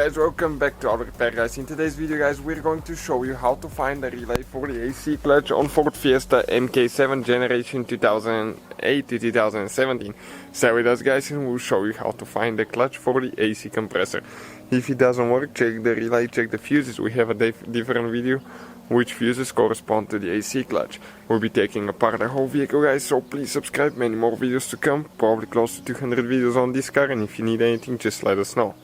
guys, welcome back to our repair guys. In today's video guys, we're going to show you how to find the relay for the AC clutch on Ford Fiesta MK7 generation 2008 to 2017. Stay with us guys and we'll show you how to find the clutch for the AC compressor. If it doesn't work, check the relay, check the fuses. We have a different video which fuses correspond to the AC clutch. We'll be taking apart the whole vehicle guys, so please subscribe, many more videos to come, probably close to 200 videos on this car, and if you need anything just let us know.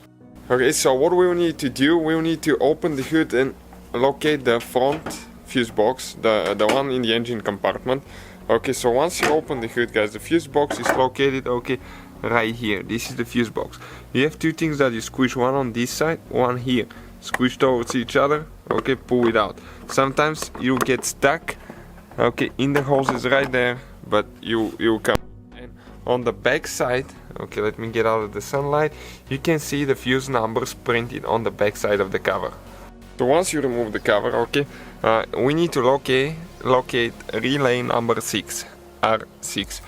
Okay, so what we will need to do, we will need to open the hood and locate the front fuse box, the one in the engine compartment. Okay, so once you open the hood guys, the fuse box is located, okay, right here. This is the fuse box. You have two things that you squish, one on this side, one here. Squish towards each other, okay, pull it out. Sometimes you get stuck, okay, in the hoses right there, but you'll come. And on the back side, okay, let me get out of the sunlight, you can see the fuse numbers printed on the back side of the cover. So once you remove the cover, okay, we need to locate relay number 6, R6.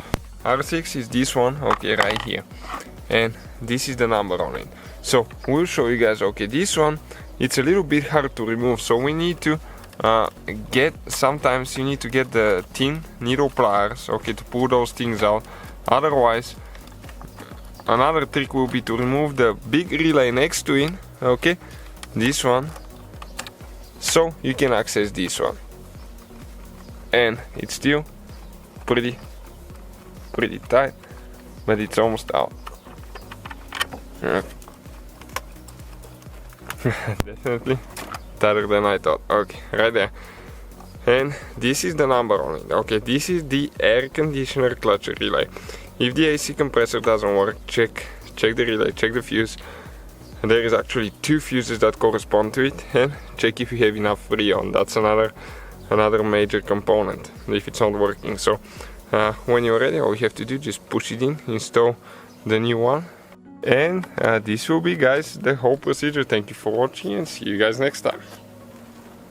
R6 is this one, okay, right here. And this is the number on it. So we'll show you guys, okay, this one, it's a little bit hard to remove, so we need to sometimes you need to get the thin needle pliers, okay, to pull those things out. Otherwise, another trick will be to remove the big relay next to it, okay, this one, so you can access this one. And it's still pretty tight, but it's almost out. Definitely tighter than I thought. Okay, right there. And this is the number on it. Okay, this is the air conditioner clutch relay. If the AC compressor doesn't work, check the relay, check the fuse. And there is actually two fuses that correspond to it, and check if you have enough freon. That's another major component if it's not working. So when you're ready, all you have to do, just push it in, install the new one. And this will be guys the whole procedure. Thank you for watching and see you guys next time.